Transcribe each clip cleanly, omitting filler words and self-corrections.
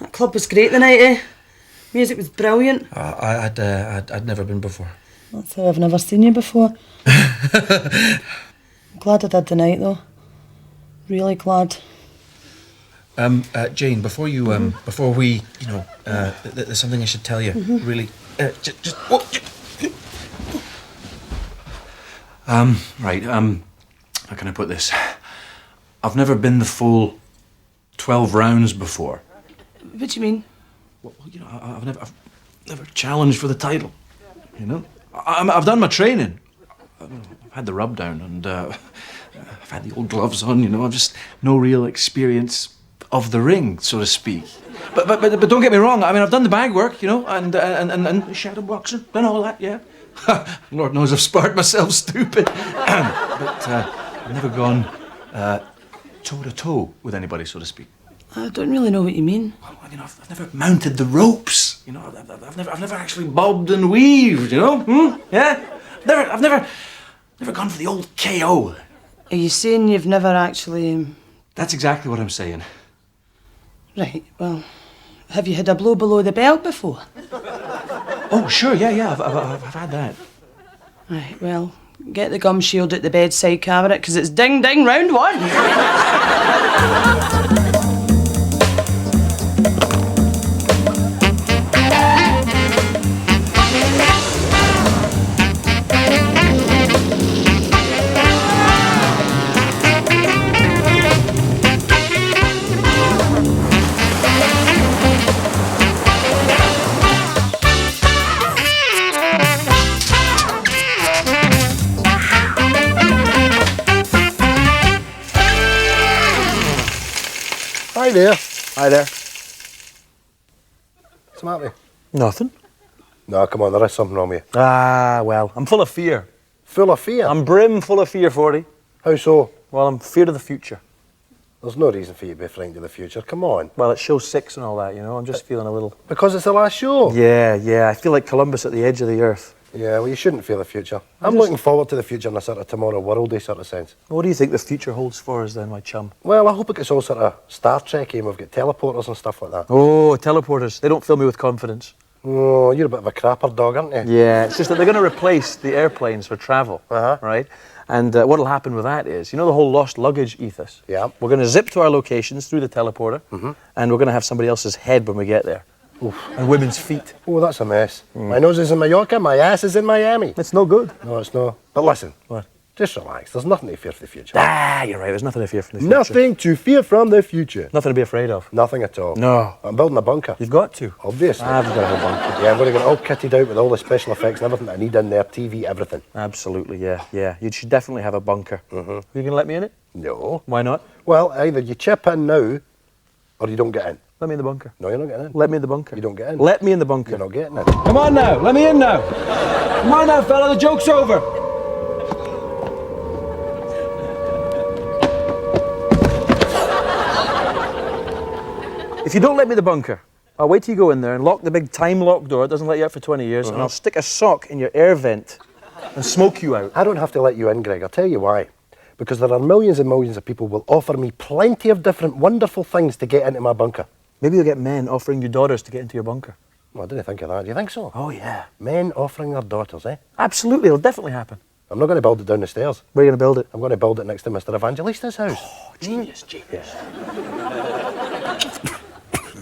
That club was great the night, eh? Music was brilliant. I'd never been before. That's how I've never seen you before. I'm glad I did the night, though. Really glad. Jane, before we, there's something I should tell you. Really, right. How can I put this? I've never been the full 12 rounds before. What do you mean? Well, I've never challenged for the title. You know, I've done my training. I've had the rub down and I've had the old gloves on. You know, I've just no real experience of the ring, so to speak. But don't get me wrong. I mean, I've done the bag work, you know, and shadow boxing, done all that. Yeah. Lord knows I've sparred myself stupid. But I've never gone toe to toe with anybody, so to speak. I don't really know what you mean. Well, you know, I've never mounted the ropes. You know, I've never actually bobbed and weaved. You know, Yeah. I've never gone for the old KO. Are you saying you've never actually? That's exactly what I'm saying. Right. Well, have you had a blow below the belt before? Oh, sure. Yeah. I've had that. Right. Well, get the gum shield at the bedside cabinet because it's ding ding round one. Hi there. Hi there. What's the matter with you? Nothing. No, come on, there is something wrong with you. Ah, well, I'm full of fear. Full of fear? I'm brim full of fear, 40. How so? Well, I'm feared of the future. There's no reason for you to be frightened of the future, come on. Well, it's show 6 and all that, you know, I'm just feeling a little... Because it's the last show? Yeah, I feel like Columbus at the edge of the earth. Yeah, well, you shouldn't fear the future. I'm looking forward to the future in a sort of tomorrow worldy sort of sense. What do you think the future holds for us then, my chum? Well, I hope it gets all sort of Star Trek-y and we've got teleporters and stuff like that. Oh, teleporters. They don't fill me with confidence. Oh, you're a bit of a crapper dog, aren't you? Yeah, it's just that they're going to replace the airplanes for travel, right? And what'll happen with that is, you know the whole lost luggage ethos? Yeah. We're going to zip to our locations through the teleporter, and we're going to have somebody else's head when we get there. Oof. And women's feet. Oh, that's a mess. My nose is in Mallorca, my ass is in Miami. It's no good. No, it's not. But listen. What? Just relax. There's nothing to fear for the future. Ah, you're right. There's nothing to fear from the future. Nothing to fear from the future. Nothing to be afraid of. Nothing at all. No. I'm building a bunker. You've got to. Obviously. I've got to have a bunker. Yeah, I'm going to get all kitted out with all the special effects and everything that I need in there, TV, everything. Absolutely, yeah. You should definitely have a bunker. Are you going to let me in it? No. Why not? Well, either you chip in now or you don't get in. Let me in the bunker. No, you're not getting in. Let me in the bunker. You don't get in. Let me in the bunker. You're not getting in. Come on now, let me in now. Come on now, fella, the joke's over. If you don't let me in the bunker, I'll wait till you go in there and lock the big time lock door. It doesn't let you out for 20 years. And I'll stick a sock in your air vent and smoke you out. I don't have to let you in, Greg. I'll tell you why. Because there are millions and millions of people who will offer me plenty of different wonderful things to get into my bunker. Maybe you'll get men offering you daughters to get into your bunker. Well, I didn't think of that. Do you think so? Oh, yeah. Men offering their daughters, eh? Absolutely, it'll definitely happen. I'm not going to build it down the stairs. Where are you going to build it? I'm going to build it next to Mr. Evangelista's house. Oh, genius.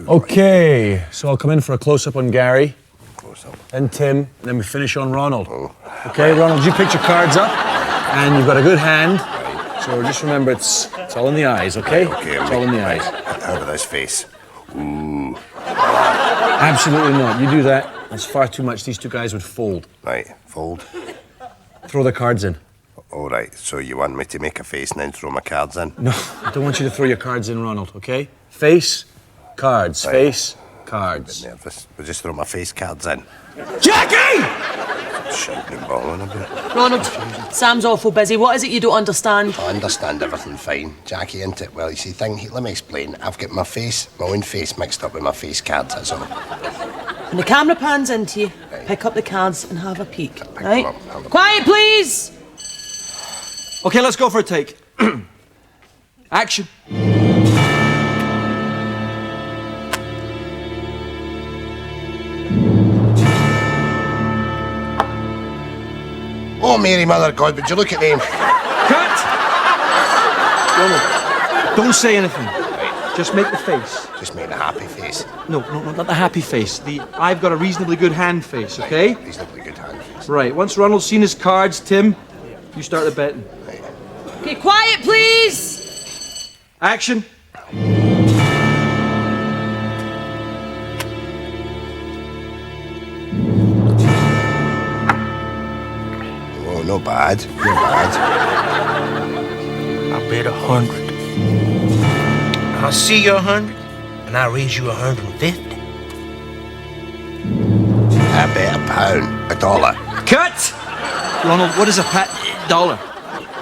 Okay, so I'll come in for a close-up on Gary. Close-up. Then Tim, and then we finish on Ronald. Okay, Ronald, you pick your cards up, and you've got a good hand. So just remember, it's all in the eyes, okay? Okay, it's all in the eyes. How about this face? Ooh. Absolutely not. You do that, that's far too much. These two guys would fold. Right, fold. Throw the cards in. All right, so you want me to make a face and then throw my cards in? No, I don't want you to throw your cards in, Ronald, okay? Face, cards. Right. Face, cards. I'm nervous. I'll just throw my face cards in. Jackie! Shouting and bawling a bit. Ronald, Sam's awful busy. What is it you don't understand? I understand everything fine. Jackie, ain't it? Well, you see, let me explain. I've got my own face mixed up with my face cards, that's all. When the camera pans into you, pick up the cards and have a peek, right? them up, have a- Quiet, please! Okay, let's go for a take. Action. Oh, Mary, Mother of God, would you look at them? Cut! Ronald, don't say anything. Just make the face. Just make a happy face. No, not the happy face. The I've got a reasonably good hand face, okay? Right, reasonably good hand face. Right, once Ronald's seen his cards, Tim, you start the betting. Right. Okay, quiet, please. Action. Oh, not bad. Not bad. I bet 100. I'll see you 100, and I'll raise you 150. I bet £1, $1. Cut! Ronald, what is a dollar?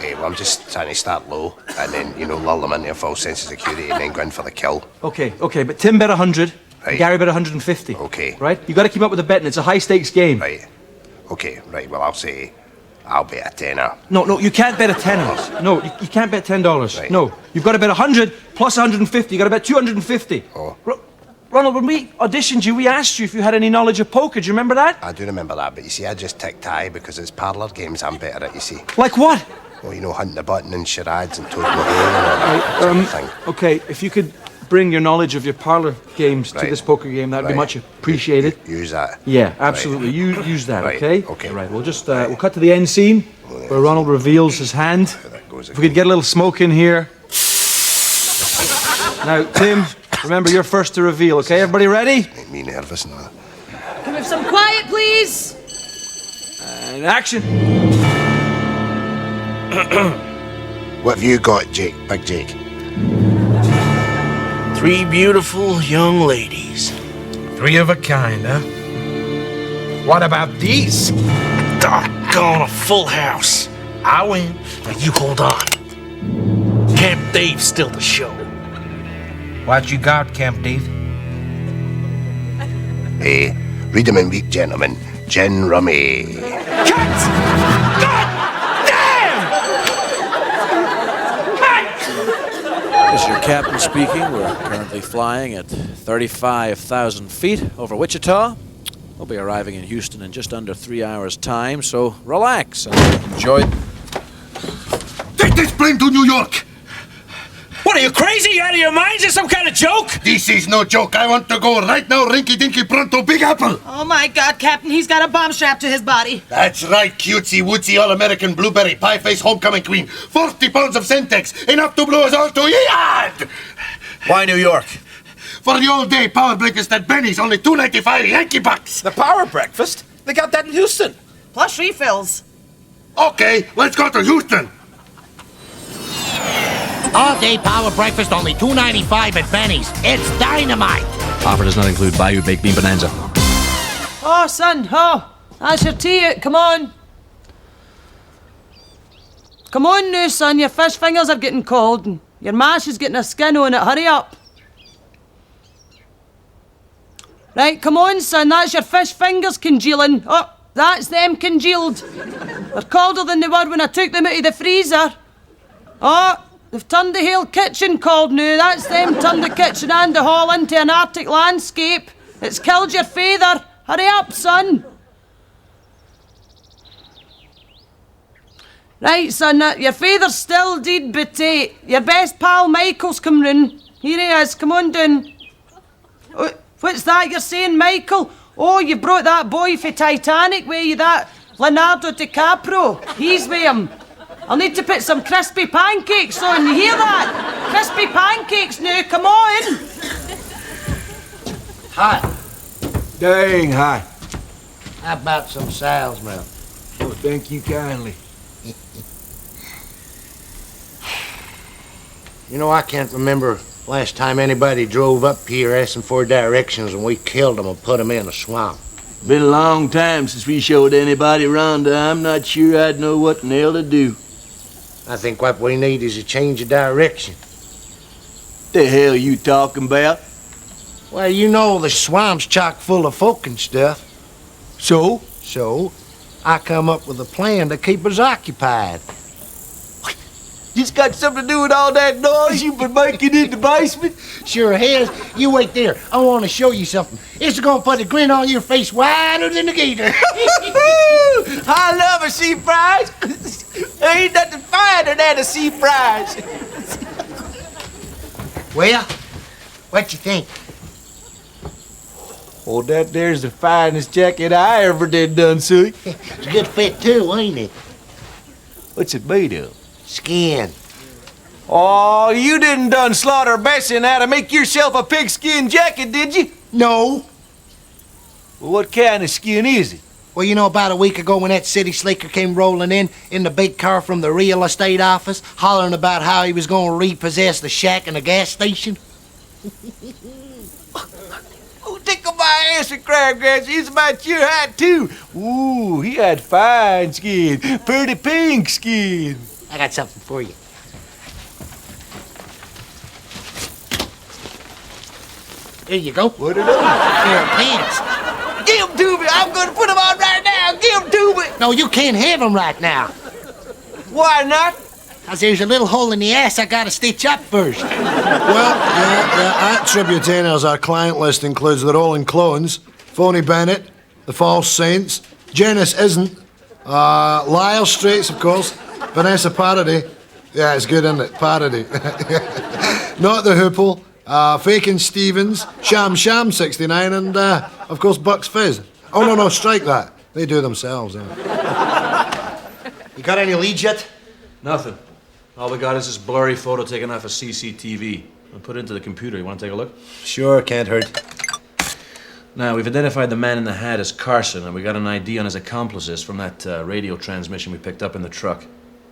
Hey, well, I'm just trying to start low and then, lull them into a false sense of security and then go in for the kill. Okay, but Tim bet 100, Right. Gary bet 150. Okay. Right? You got to keep up with the betting. It's a high stakes game. Right. Okay, right, well, I'll bet a tenner. No, you can't bet a tenner. No, you can't bet $10. Right. No, you've got to bet 100 plus 150. You got to bet 250. Oh. Ronald, when we auditioned you, we asked you if you had any knowledge of poker. Do you remember that? I do remember that, but you see, I just tick tie because it's parlour games I'm better at, you see. Like what? Well, hunting the button and charades and toad my hair and all that sort of thing. Okay, if you could bring your knowledge of your parlour games to Right. this poker game, that'd be Right. much appreciated. Use that. Yeah, absolutely. You use that, Right, okay? okay. Right, we'll just we'll cut to the end scene where Ronald reveals his hand. That goes If we could get a little smoke in here. Now, Tim, remember you're first to reveal, okay? Everybody ready? Make me nervous and all that. Can we have some quiet, please? And action. What have you got, Jake? Big Jake? 3 beautiful young ladies. 3 of a kind, huh? What about these? Doggone, a full house. I win. Now you hold on. Camp Dave's still the show. What you got, Camp Dave? Hey, read them and weep, gentlemen. Gin rummy. This is your captain speaking. We're currently flying at 35,000 feet over Wichita. We'll be arriving in Houston in just under 3 hours' time, so relax and enjoy. Take this plane to New York! What, are you crazy? You out of your mind? Is this some kind of joke? This is no joke. I want to go right now, Rinky Dinky Pronto, Big Apple! Oh my God, Captain, he's got a bomb strapped to his body. That's right, cutesy, wootsy, all-American blueberry pie-face homecoming queen. 40 pounds of Centex, enough to blow us all to yard! Why New York? For the all-day power breakfast at Benny's, only $2.95 Yankee bucks. The power breakfast? They got that in Houston. Plus refills. Okay, let's go to Houston. All-day power breakfast, only $2.95 at Benny's. It's dynamite. Offer does not include Bayou Baked Bean Bonanza. Oh, son, that's your tea. Come on. Come on now, son. Your fish fingers are getting cold and your mash is getting a skin on it. Hurry up. Right, come on, son. That's your fish fingers congealing. Oh, that's them congealed. They're colder than they were when I took them out of the freezer. Oh, they've turned the whole kitchen cold now. That's them turned the kitchen and the hall into an Arctic landscape. It's killed your father. Hurry up, son. Right, son, your father's still dead, but your best pal Michael's come round. Here he is. Come on down. Oh, what's that you're saying, Michael? Oh, you brought that boy for Titanic with you, that Leonardo DiCaprio. He's with him. I'll need to put some crispy pancakes on. You hear that? Crispy pancakes now, come on. Hi. Dang, hi. How about some Sal's milk? Oh, thank you kindly. You know, I can't remember last time anybody drove up here asking for directions and we killed them and put them in a swamp. Been a long time since we showed anybody Rhonda. I'm not sure I'd know what the hell to do. I think what we need is a change of direction. The hell you talking about? Well, you know the swamp's chock full of folk and stuff. So? So, I come up with a plan to keep us occupied. This got something to do with all that noise you've been making in the basement? Sure has. You wait there. I want to show you something. It's gonna put a grin on your face wider than a gator. I love a sea prize. There ain't nothing finer than a sea prize. Well, what you think? Oh, that there's the finest jacket I ever did done, Sully. It's a good fit too, ain't it? What's it made of? Skin. Oh, you didn't done slaughter Bessie and how to make yourself a pigskin jacket, did you? No. Well, what kind of skin is it? Well, you know, about a week ago when that city slicker came rolling in the big car from the real estate office, hollering about how he was going to repossess the shack and the gas station? Oh, tickle my ass and crabgrass. He's about your height, too. Ooh, he had fine skin. Pretty pink skin. I got something for you. Here you go. What are those? Pair of pants. Give them to me. I'm going to put them on right now. Give them to me. No, you can't have them right now. Why not? Because there's a little hole in the ass I got to stitch up first. Well, yeah, at Tributainers, our client list includes the Rolling Clones, Phony Bennett, the False Saints, Janus Isn't, Lyle Straits, of course, Vanessa Parody. Yeah, it's good, isn't it? Parody. Not the Hoople, Fakin Stevens, Sham 69, and, of course, Bucks Fizz. Oh, no, strike that. They do themselves. You got any leads yet? Nothing. All we got is this blurry photo taken off a CCTV. I'll put it into the computer. You want to take a look? Sure, can't hurt. Now, we've identified the man in the hat as Carson, and we got an ID on his accomplices from that radio transmission we picked up in the truck.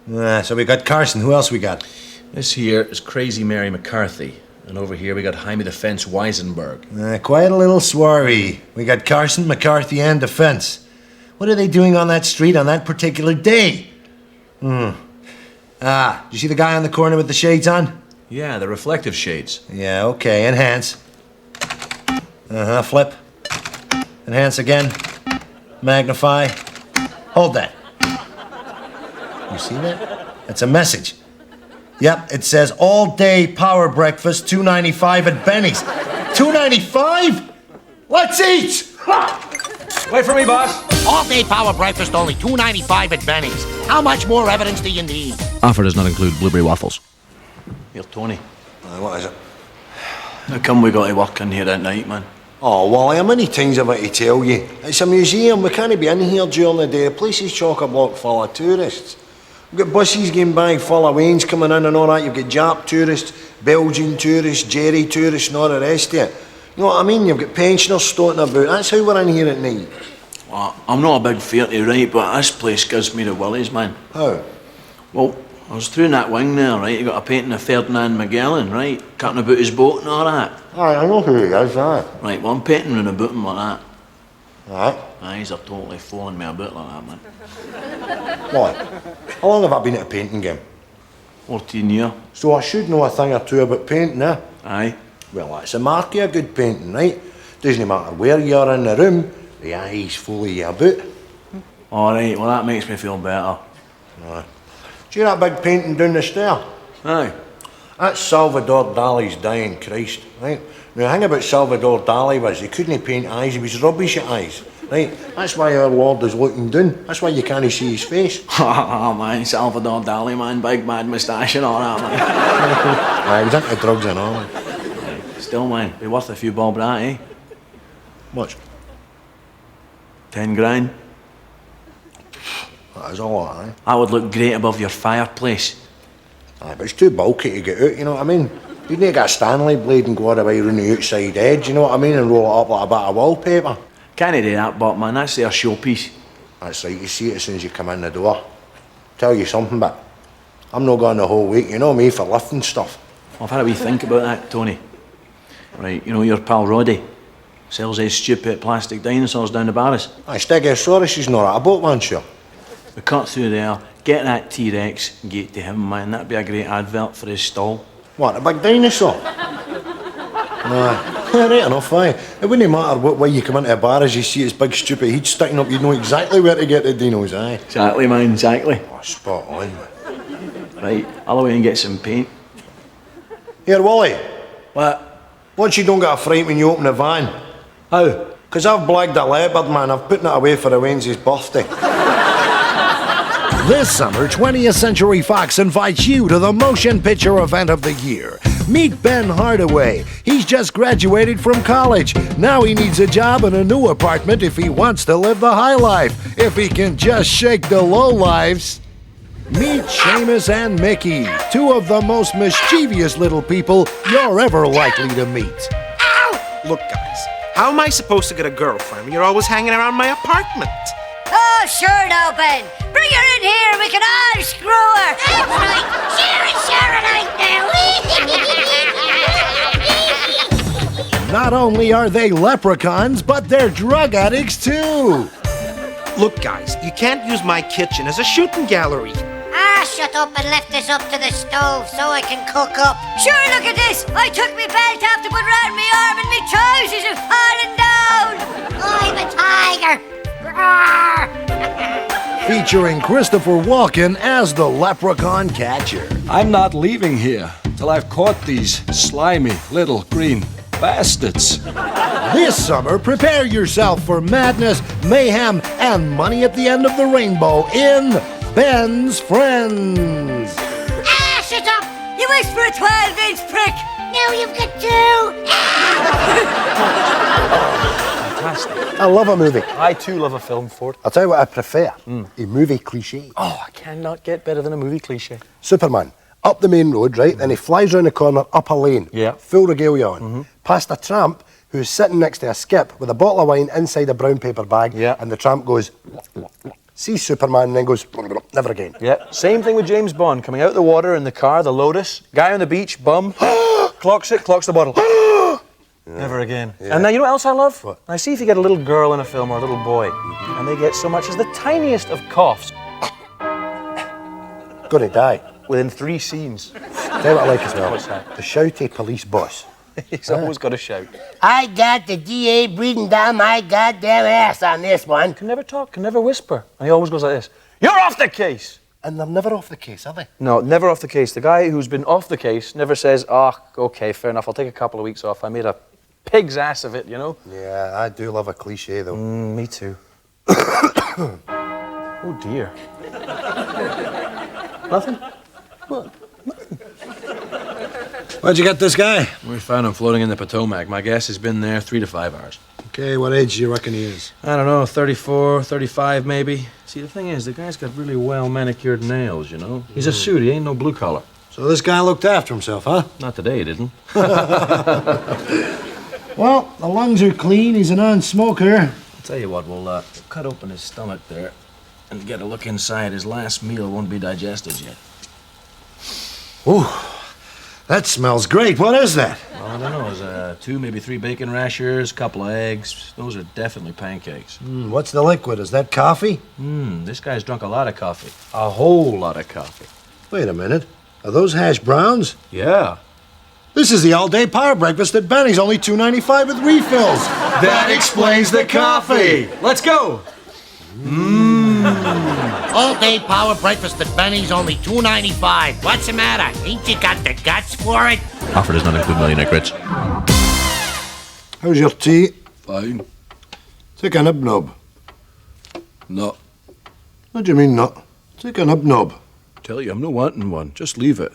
So we got Carson. Who else we got? This here is Crazy Mary McCarthy. And over here we got Jaime Defense Weisenberg. Quite a little swarry. We got Carson, McCarthy, and Defense. What are they doing on that street on that particular day? Did you see the guy on the corner with the shades on? Yeah, the reflective shades. Yeah, okay. Enhance. Flip. Enhance again. Magnify. Hold that. You see that? That's a message. Yep, it says all day power breakfast, $2.95 at Benny's. $2.95? Let's eat! Wait for me, boss. All day power breakfast, only $2.95 at Benny's. How much more evidence do you need? Offer does not include blueberry waffles. Here, Tony. What is it? How come we got to work in here at night, man? Oh, Wally, how many times have I to tell you? It's a museum. We can't be in here during the day. The place is chock-a-block full of tourists. We've got buses going by full of Waynes coming in and all that. You've got Jap tourists, Belgian tourists, Jerry tourists and all the rest of it. You know what I mean? You've got pensioners stoating about. That's how we're in here at night. Well, I'm not a big fearty, right, but this place gives me the willies, man. How? Well, I was through in that wing there, right? You got a painting of Ferdinand Magellan, right? Cutting about his boat and all that. Aye, I know who he is, aye. Right, well, I'm painting round about him like that. Aye? Aye, he's totally fooling me about like that, man. Why? How long have I been at a painting game? 14 years. So I should know a thing or two about painting, eh? Aye. Well, that's a mark of a good painting, right? Doesn't matter where you're in the room, the eye's follow you about. All right, well, that makes me feel better. Aye. Do you see that big painting down the stair? Aye. That's Salvador Dali's Dying Christ, right? Now, the thing about Salvador Dali was he couldn't paint eyes, he was rubbish at eyes, right? That's why our Lord is looking down. That's why you can't see his face. Oh, man, Salvador Dali, man, big mad moustache and all that, man. Aye, he was into drugs and all. Still, man, be worth a few bob that, eh? Much? 10 grand. That is a lot, eh? That would look great above your fireplace. Aye, but it's too bulky to get out, you know what I mean? You need to get a Stanley blade and go all the way around the outside edge, you know what I mean, and roll it up like a bit of wallpaper. Can't do that, but man, that's their showpiece. That's right, you see it as soon as you come in the door. Tell you something, but I'm not going the whole week, you know me, for lifting stuff. I've had a wee think about that, Tony. Right, you know your pal Roddy? Sells these stupid plastic dinosaurs down the barras. Aye, Stegosaurus is not a boat one, sure. We cut through there, get that T-Rex and get to him, man. That'd be a great advert for his stall. What, a big dinosaur? Aye, right enough, aye. It wouldn't matter what way you come into a bar as you see his big stupid head sticking up, you'd know exactly where to get the dinos, aye. Exactly, man, exactly. Oh, spot on, man. Right, I'll away and get some paint. Here, Wally. What? Once you don't get a fright when you open the van. How? Because I've blagged a leopard, man. I've put it away for a Wednesday's birthday. This summer, 20th Century Fox invites you to the motion picture event of the year. Meet Ben Hardaway. He's just graduated from college. Now he needs a job and a new apartment if he wants to live the high life. If he can just shake the low lives. Meet Seamus and Mickey, two of the most mischievous little people you're ever likely to meet. Look, guys, how am I supposed to get a girlfriend when you're always hanging around my apartment? Oh, sure now, Ben. Bring her in here. We can all screw her. That's right. Share it now. Not only are they leprechauns, but they're drug addicts too. Look, guys, you can't use my kitchen as a shooting gallery. Shut up and lift this up to the stove so I can cook up. Sure, look at this. I took me belt off to put round me arm and me trousers are falling down. I'm a tiger. Featuring Christopher Walken as the leprechaun catcher. I'm not leaving here till I've caught these slimy little green bastards. This summer, prepare yourself for madness, mayhem, and money at the end of the rainbow in Ben's Friends. Shut up! You wish for a 12-inch prick. Now you've got two. Fantastic. I love a movie. I too love a film, Ford. I'll tell you what I prefer. A movie cliche. Oh, I cannot get better than a movie cliche. Superman, up the main road, right? Then he flies round the corner, up a lane. Yeah. Full regalia on. Past a tramp who's sitting next to a skip with a bottle of wine inside a brown paper bag. Yeah. And the tramp goes, sees Superman and then goes, never again. Yeah. Same thing with James Bond. Coming out of the water in the car, the Lotus. Guy on the beach, bum. Clocks it, clocks the bottle. Never again. Yeah. And now you know what else I love? What? I see if you get a little girl in a film or a little boy, and they get so much as the tiniest of coughs. Gonna die. Within 3 scenes. Tell you what I like as well. What's that? The shouty police boss. He's always got to shout. I got the DA breathing down my goddamn ass on this one. Can never talk, can never whisper. And he always goes like this. You're off the case! And they're never off the case, are they? No, never off the case. The guy who's been off the case never says, oh, okay, fair enough, I'll take a couple of weeks off. I made a pig's ass of it, you know? Yeah, I do love a cliche, though. Me too. Oh, dear. Nothing? What? Where'd you get this guy? We found him floating in the Potomac. My guess he's been there 3 to 5 hours. Okay, what age do you reckon he is? I don't know, 34, 35 maybe. See, the thing is, the guy's got really well manicured nails, you know? He's a suit, he ain't no blue collar. So this guy looked after himself, huh? Not today, he didn't. Well, the lungs are clean, he's a non-smoker. I'll tell you what, we'll cut open his stomach there and get a look inside. His last meal won't be digested yet. Ooh, that smells great. What is that? Well, I don't know. There's 2, maybe 3 bacon rashers, a couple of eggs. Those are definitely pancakes. What's the liquid? Is that coffee? This guy's drunk a lot of coffee. A whole lot of coffee. Wait a minute. Are those hash browns? Yeah. This is the all-day power breakfast at Benny's, only $2.95 with refills. That explains the coffee. Let's go. All-day power breakfast at Benny's, only $2.95. What's the matter? Ain't you got the guts for it? Offer does not include millionaire grits. How's your tea? Fine. Take a nib-nob. No. What do you mean not? Take a nib-nob. Tell you, I'm not wanting one. Just leave it.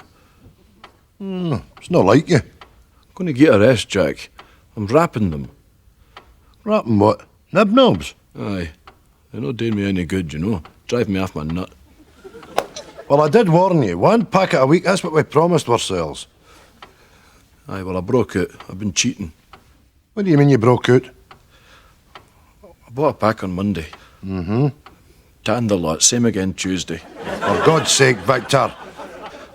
It's not like you. I'm going to get a rest, Jack. I'm wrapping them. Wrapping what? Nib-nobs? Aye. They're not doing me any good, you know. Drive me off my nut. Well, I did warn you. 1 packet a week, that's what we promised ourselves. Aye, well, I broke out. I've been cheating. What do you mean you broke out? I bought a pack on Monday. Tanned the lot. Same again Tuesday. For God's sake, Victor.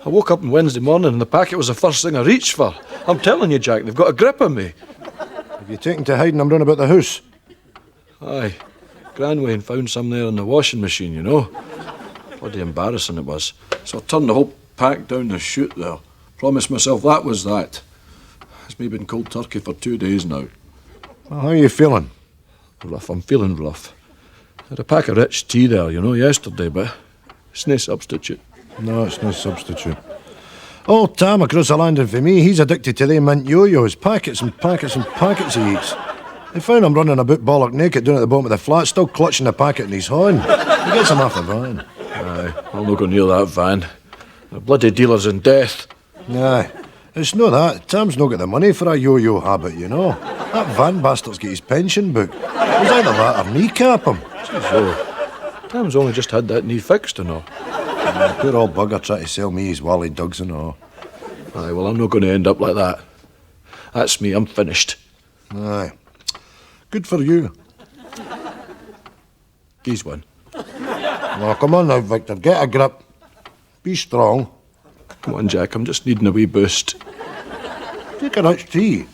I woke up on Wednesday morning and the packet was the first thing I reached for. I'm telling you, Jack, they've got a grip on me. Have you taken to hiding them round about the house? Aye. Granwayne found some there in the washing machine, you know. Bloody embarrassing it was. So I turned the whole pack down the chute there. Promised myself that was that. It's me been cold turkey for 2 days now. Well, how are you feeling? Rough, I'm feeling rough. Had a pack of rich tea there, you know, yesterday, but it's no substitute. No, it's no substitute. Oh, Tam across the landing for me, he's addicted to them mint yo-yos. Packets and packets and packets he eats. They found him running about bollock naked down at the bottom of the flat, still clutching the packet in his hand. He gets him off the van. Aye, I'll not go near that van. The bloody dealer's in death. Aye. It's no that. Tam's not got the money for a yo-yo habit, you know. That van bastard's got his pension book. It was either that or kneecap him. So, Tam's only just had that knee fixed and all. Poor old bugger trying to sell me his Wally Dugs and all. Aye, well, I'm not going to end up like that. That's me, I'm finished. Aye. Good for you. He's one. Well, come on now, Victor, get a grip. Be strong. Come on, Jack, I'm just needing a wee boost. Take a rich tea.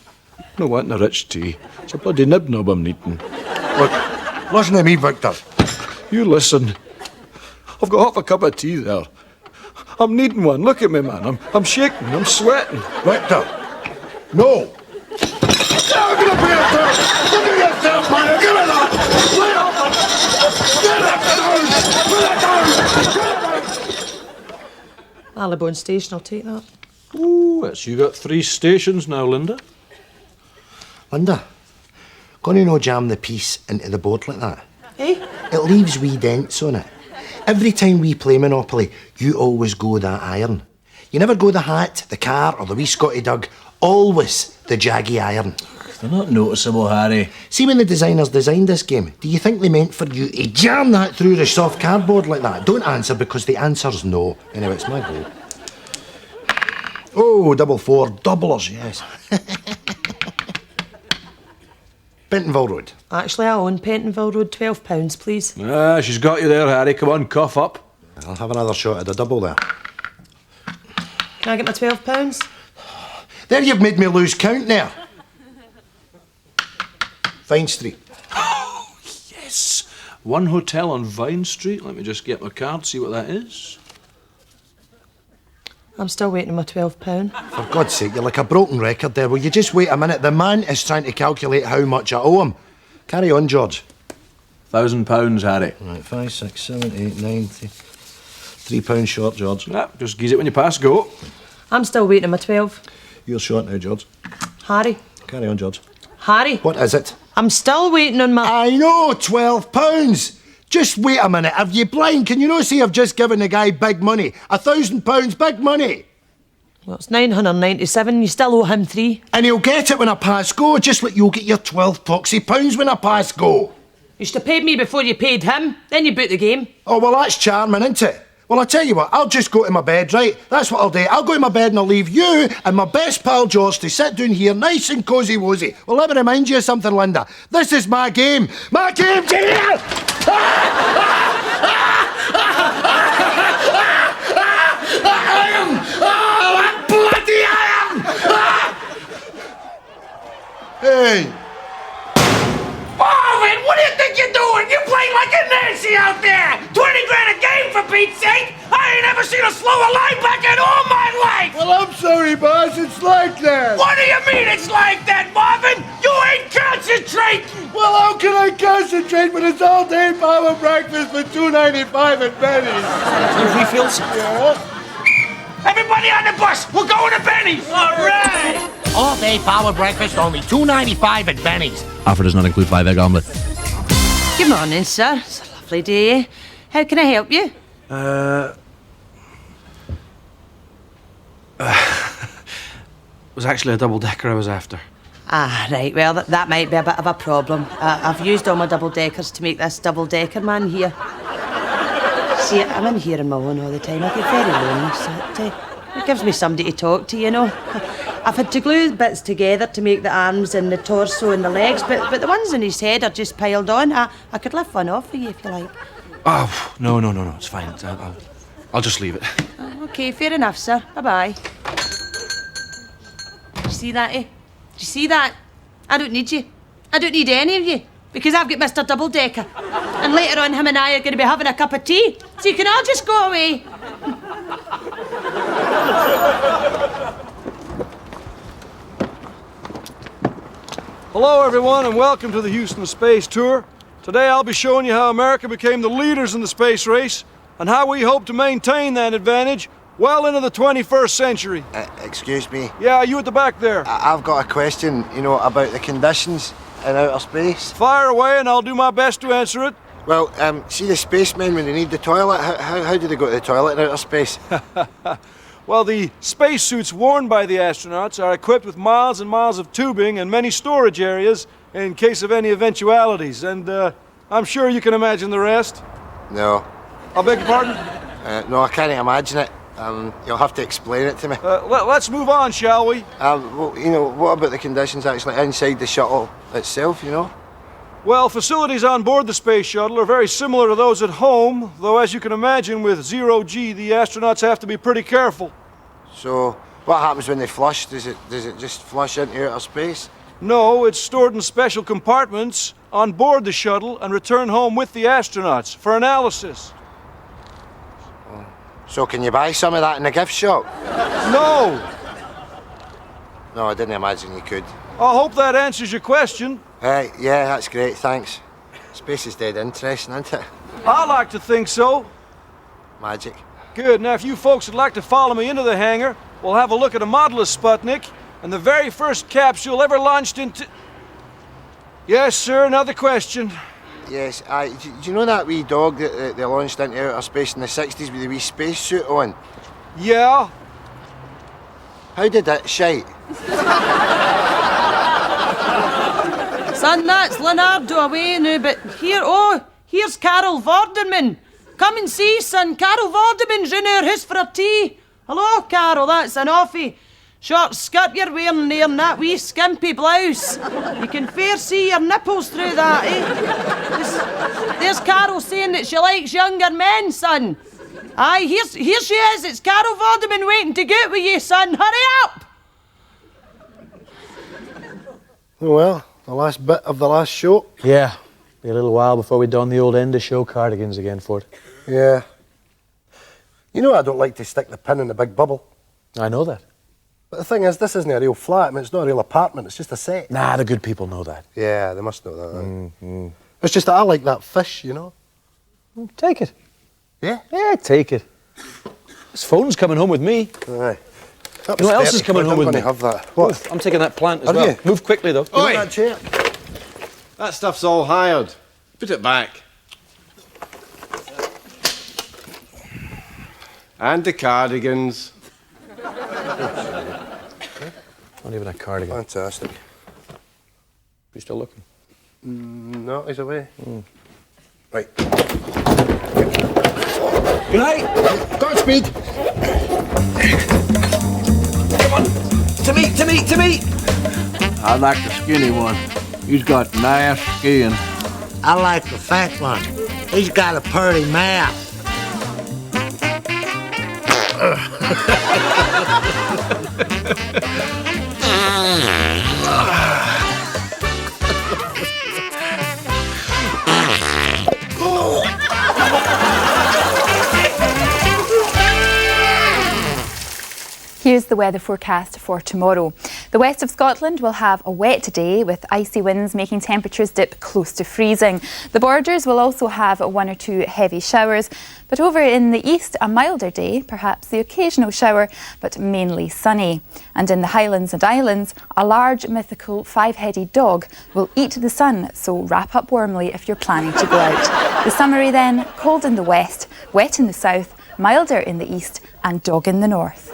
No wanting a rich tea. It's a bloody nib knob I'm needing. Look, listen to me, Victor. You listen. I've got half a cup of tea there. I'm needing one. Look at me, man. I'm shaking. I'm sweating. Victor. No. Allibone Station, I'll take that. Ooh, it's you got 3 stations now, Linda. Linda, gonna no jam the piece into the board like that? Eh? It leaves wee dents on it. Every time we play Monopoly, you always go that iron. You never go the hat, the car, or the wee Scotty Doug. Always the jaggy iron. They're not noticeable, Harry. See, when the designers designed this game, do you think they meant for you to jam that through the soft cardboard like that? Don't answer, because the answer's no. Anyway, it's my go. Oh, 4 doublers, yes. Bentonville Road. Actually, I own Pentonville Road, £12, please. Ah, she's got you there, Harry. Come on, cough up. I'll have another shot at the double there. Can I get my £12? There, you've made me lose count now. Vine Street. Oh, yes. One hotel on Vine Street. Let me just get my card, see what that is. I'm still waiting on my £12. For God's sake, you're like a broken record there. Will you just wait a minute? The man is trying to calculate how much I owe him. Carry on, George. £1,000, Harry. Right, 5, 6, 7, 8, 9, £3 short, George. Yeah, just geese it when you pass go. I'm still waiting on my 12. You're short now, George. Harry. Carry on, George. Harry. What is it? I'm still waiting on my... I know, £12. Just wait a minute. Are you blind? Can you not see I've just given the guy big money? £1,000, big money. Well, it's 997. You still owe him 3. And he'll get it when I pass go, just like you'll get your 12 poxy pounds when I pass go. You should have paid me before you paid him. Then you boot the game. Oh, well, that's charming, isn't it? Well, I'll tell you what, I'll just go to my bed, right? That's what I'll do. I'll go to my bed and I'll leave you and my best pal George to sit down here nice and cosy-wozy. Well, let me remind you of something, Linda. This is my game. My game, dear! Bloody iron! Hey! Marvin, what do you think you're doing? You're playing like a Nancy out there! 20 grand a game, for Pete's sake! I ain't ever seen a slower linebacker in all my life! Well, I'm sorry, boss. It's like that. What do you mean it's like that, Marvin? You ain't concentrating! Well, how can I concentrate when it's all day power breakfast for $2.95 at Benny's? Refills? Yeah. Everybody on the bus! We're going to Benny's! All right! All day power breakfast, only $2.95 at Benny's. Offer does not include 5-egg omelette. Good morning, sir. It's a lovely day. How can I help you? It was actually a double-decker I was after. Ah, right. Well, that might be a bit of a problem. I've used all my double-deckers to make this double-decker man here. See, I'm in here on my own all the time. I get very lonely, so it gives me somebody to talk to, you know. I've had to glue bits together to make the arms and the torso and the legs, but the ones in his head are just piled on. I could lift one off for you if you like. Oh, no, it's fine. I'll just leave it. Oh, OK, fair enough, sir. Bye-bye. You see that, eh? Do you see that? I don't need you. I don't need any of you, because I've got Mr. Double-Decker. And later on, him and I are going to be having a cup of tea, so you can all just go away. Hello, everyone, and welcome to the Houston Space Tour. Today I'll be showing you how America became the leaders in the space race and how we hope to maintain that advantage well into the 21st century. Excuse me? Yeah, you at the back there. I've got a question, you know, about the conditions in outer space. Fire away and I'll do my best to answer it. Well, see the spacemen when they need the toilet, how do they go to the toilet in outer space? Well, the spacesuits worn by the astronauts are equipped with miles and miles of tubing and many storage areas in case of any eventualities, and I'm sure you can imagine the rest. No. I beg your pardon? No, I can't imagine it. You'll have to explain it to me. Let's move on, shall we? Well, you know, what about the conditions actually inside the shuttle itself, you know? Well, facilities on board the space shuttle are very similar to those at home, though as you can imagine, with zero-G, the astronauts have to be pretty careful. So, what happens when they flush? Does it just flush into outer space? No, it's stored in special compartments on board the shuttle and returned home with the astronauts for analysis. So can you buy some of that in a gift shop? No! No, I didn't imagine you could. I hope that answers your question. Yeah, that's great, thanks. Space is dead interesting, isn't it? I like to think so. Magic. Good. Now, if you folks would like to follow me into the hangar, we'll have a look at a model of Sputnik and the very first capsule ever launched into... Yes, sir, another question. Yes, do you know that wee dog that they launched into outer space in the 60s with the wee spacesuit on? Yeah. How did that shite? Son, that's Leonardo away now, but here's Carol Vorderman. Come and see, son. Carol Vorderman's in our house for a tea. Hello, Carol, that's an awfully short skirt you're wearing there and that wee skimpy blouse. You can fair see your nipples through that, eh? There's Carol saying that she likes younger men, son. Aye, here she is. It's Carol Vorderman waiting to get with you, son. Hurry up! Oh, well, the last bit of the last show. Yeah, be a little while before we don the old end-of-show cardigans again, Ford. Yeah. You know I don't like to stick the pin in the big bubble. I know that. But the thing is, this isn't a real flat. I mean, it's not a real apartment. It's just a set. Nah, the good people know that. Yeah, they must know that. It's just that I like that fish, you know. Take it. Yeah? Yeah, take it. This phone's coming home with me. Aye. You know what else is coming home with me? I'm going to have that. What? Move. I'm taking that plant as Are well. you? Move quickly, though. You want that chair? That stuff's all hired. Put it back. And the cardigans. Not even a cardigan. Fantastic. You still looking? No, he's away. Right. Good night. Godspeed. Come on. To me. I like the skinny one. He's got nice skin. I like the fat one. He's got a pretty mouth. Here's the weather forecast for tomorrow. The west of Scotland will have a wet day with icy winds making temperatures dip close to freezing. The borders will also have one or two heavy showers, but over in the east a milder day, perhaps the occasional shower, but mainly sunny. And in the Highlands and Islands, a large mythical five-headed dog will eat the sun, so wrap up warmly if you're planning to go out. The summary then, cold in the west, wet in the south, milder in the east and dog in the north.